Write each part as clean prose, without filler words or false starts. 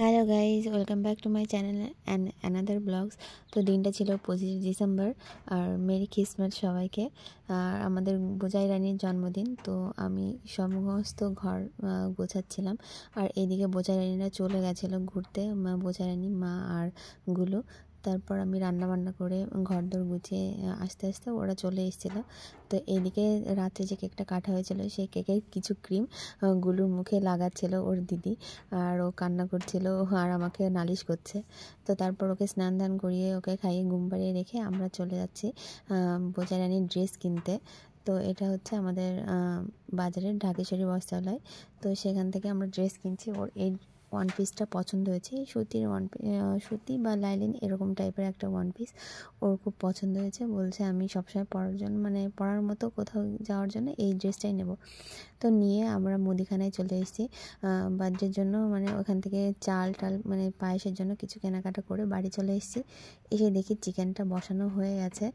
Hello guys, welcome back to my channel and another vlogs. তো দিনটা ছিল 25 December, আর merry Christmas সবাইকে। আর আমাদের বোঝাই রানীর জন্মদিন, তো আমি সমস্ত ঘর গোছাচ্ছিলাম। আর এদিকে বোঝাই রানীরা চলে গেছিলো ঘুরতে, বোঝাই রানী, মা আর গুলো। তারপর আমি রান্না বান্না করে ঘরদোর গুছিয়ে আস্তে আস্তে ওরা চলে এসেছিলো। তো এইদিকে রাত্রে যে কেকটা কাটা হয়েছিল, সেই কেকের কিছু ক্রিম গুলোর মুখে লাগাচ্ছিল ওর দিদি, আর ও কান্না করছিল আর আমাকে নালিশ করছে। তো তারপর ওকে স্নান দান করিয়ে ওকে খাইয়ে ঘুম পাড়িয়ে রেখে আমরা চলে যাচ্ছি বোঝাই রানীর ড্রেস কিনতে। তো এটা হচ্ছে আমাদের বাজারের ঢাকেশ্বরী বস্ত্রালয়। তো সেখান থেকে আমরা ড্রেস কিনছি। ওর এই ওয়ান পিসটা পছন্দ হয়েছে, সুতির সুতি বা লাইলিন এরকম টাইপের একটা ওয়ান পিস ওর খুব পছন্দ হয়েছে। বলছে আমি সবসময় পরার জন্য, মানে পরার মতো কোথাও যাওয়ার জন্য এই ড্রেসটাই নেব। তো নিয়ে আমরা মুদিখানায় চলে এসেছি বার্থডের জন্য, মানে ওখান থেকে চাল টাল মানে পায়েসের জন্য কিছু কেনাকাটা করে বাড়ি চলে এসেছি। এসে দেখি চিকেনটা বসানো হয়ে গেছে,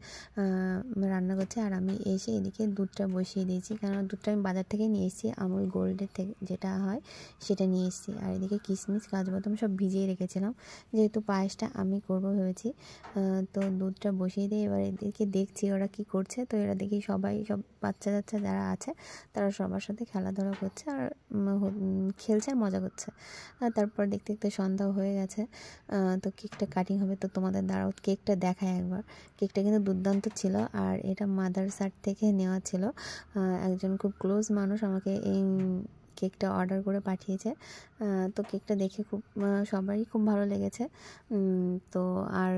রান্না করছে। আর আমি এসে এদিকে দুধটা বসিয়ে দিয়েছি, কারণ দুধটা আমি বাজার থেকে নিয়ে এসেছি, আমুল গোল্ডের থেকে যেটা হয় সেটা নিয়ে এসেছি। আর এদিকে কিশমিশ কাজু বাদাম সব ভিজিয়ে রেখেছিলাম, যেহেতু পায়েসটা আমি করবো ভেবেছি। তো দুধটা বসিয়ে দিয়ে এবার এদিকে দেখছি ওরা কি করছে। তো এরা দেখি সব বাচ্চা কাচ্চা যারা আছে তারা সবার সাথে খেলাধুলা করছে আর খেলছে আর মজা করছে। আর তারপর দেখতে দেখতে সন্ধ্যা হয়ে গেছে। তো কেকটা কাটিং হবে, তো তোমাদের দাঁড়াও কেকটা দেখায় একবার। কেকটা কিন্তু দুর্দান্ত ছিল, আর এটা মাদারসার্ট থেকে নেওয়া ছিল। একজন খুব ক্লোজ মানুষ আমাকে এই কেকটা অর্ডার করে পাঠিয়েছে। তো কেকটা দেখে সবারই খুব ভালো লেগেছে। তো আর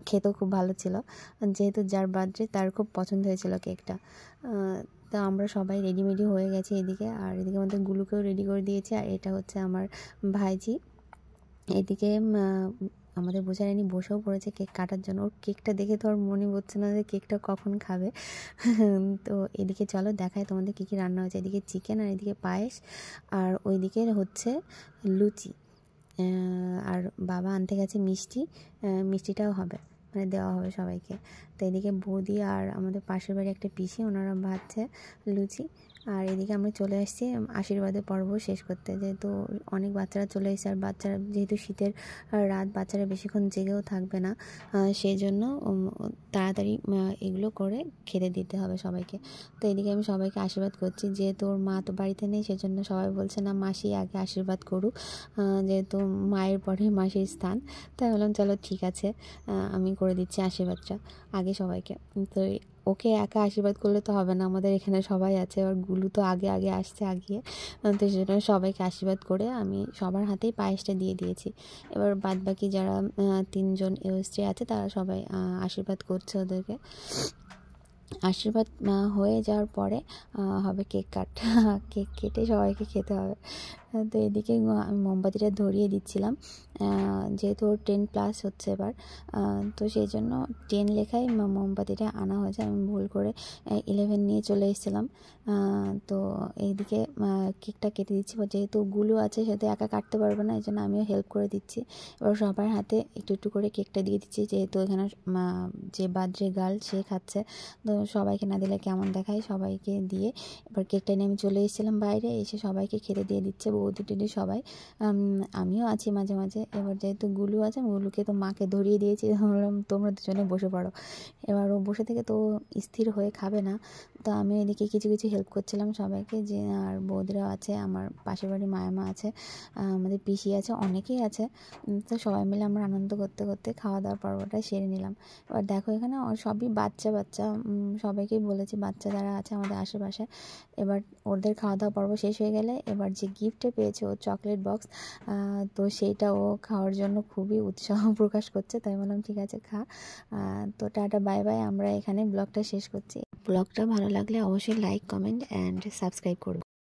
খেতেও খুব ভালো ছিল, যেহেতু যার বার্থডে তার খুব পছন্দ হয়েছিল কেকটা। তো আমরা সবাই রেডিমেডি হয়ে গেছি এদিকে, আর এদিকে আমাদের গুলুকেও রেডি করে দিয়েছে। আর এটা হচ্ছে আমার ভাইজি। এদিকে আমাদের বোঝাই রানী বসেও পড়েছে কেক কাটার জন্য। ওর কেকটা দেখে তো আর মনে হচ্ছে না যে কেকটা কখন খাবে। তো এদিকে চলো দেখায় তোমাদের কী কী রান্না হয়েছে। এদিকে চিকেন, আর এদিকে পায়েস, আর ওইদিকে হচ্ছে লুচি। আর বাবা আনতে গেছে মিষ্টি, মিষ্টিটাও হবে, মানে দেওয়া হবে সবাইকে। তো এদিকে বৌদি আর আমাদের পাশের বাড়ি একটা পিসি, ওনারা ভাজছে লুচি। আর এদিকে আমরা চলে আসছি আশীর্বাদের পর্ব শেষ করতে, যেহেতু অনেক বাচ্চারা চলে এসেছে। আর বাচ্চারা যেহেতু শীতের রাত, বাচ্চারা বেশিক্ষণ জেগেও থাকবে না, সেই জন্য তাড়াতাড়ি এগুলো করে খেতে দিতে হবে সবাইকে। তো এদিকে আমি সবাইকে আশীর্বাদ করছি, যেহেতু ওর মা তো বাড়িতে নেই, সেজন্য সবাই বলছে না মাসি আগে আশীর্বাদ করুক, যেহেতু মায়ের পরে মাসির স্থান। তাই বললাম চলো ঠিক আছে, আমি করে দিচ্ছি আশীর্বাদটা আগে সবাইকে। তো ওকে একা আশীর্বাদ করলে তো হবে না, আমাদের এখানে সবাই আছে। আর গুলু তো আগে আগে আসছে আগিয়ে, তো সেজন্য সবাইকে আশীর্বাদ করে আমি সবার হাতেই পায়েসটা দিয়ে দিয়েছি। এবার বাদবাকি যারা 3জন স্ত্রী আছে তারা সবাই আশীর্বাদ করছে ওদেরকে। আশীর্বাদ হয়ে যাওয়ার পরে হবে কেক কাট। কেক কেটে সবাইকে খেতে হবে। তো এদিকে আমি মোমবাতিটা ধরিয়ে দিচ্ছিলাম, যেহেতু ওর 10+ হচ্ছে এবার, তো সেই জন্য 10 লেখাই মোমবাতিটা আনা হয়েছে। আমি ভুল করে 11 নিয়ে চলে এসেছিলাম। তো এইদিকে কেকটা কেটে দিচ্ছি, যেহেতু গুলো আছে সেহেতু একা কাটতে পারবে না, এই জন্য আমিও হেল্প করে দিচ্ছি। এবার সবার হাতে একটু একটু করে কেকটা দিয়ে দিচ্ছি, যেহেতু এখানে যে বার্থডে গার্ল সে খাচ্ছে, তো সবাইকে না দিলে কেমন দেখায়, সবাইকে দিয়ে এবার কেকটা নিয়ে আমি চলে এসেছিলাম বাইরে। এসে সবাইকে খেতে দিয়ে দিচ্ছে বৌদি টেদি সবাই, আমিও আছি মাঝে মাঝে। এবার যেহেতু গুলু আছে, গুলুকে তো মাকে ধরিয়ে দিয়েছি, বললাম তোমরা দুজনে বসে পড়ো। এবার ও বসে থেকে তো স্থির হয়ে খাবে না, তো আমি এদিকে কিছু কিছু হেল্প করছিলাম সবাইকে। যে আর বৌদিরাও আছে, আমার পাশের বাড়ি মায়ামা আছে, আমাদের পিসি আছে, অনেকেই আছে। তো সবাই মিলে আমরা আনন্দ করতে করতে খাওয়া দাওয়ার পর্বটা সেরে নিলাম। এবার দেখো এখানে সবই বাচ্চা বাচ্চা, সবাইকেই বলেছি বাচ্চা যারা আছে আমাদের আশেপাশে। এবার ওদের খাওয়া দাওয়া পর্ব শেষ হয়ে গেলে এবার যে গিফটটা পেয়েছে ও চকলেট বক্স, তো সেইটা ও খাওয়ার জন্য খুবই উৎসাহ প্রকাশ করছে। তাই বললাম ঠিক আছে খা। তো টাটা বাই বাই, আমরা এখানে ব্লগটা শেষ করছি। ব্লগটা ভালো লাগলে অবশ্যই লাইক, কমেন্ট অ্যান্ড সাবস্ক্রাইব করুন।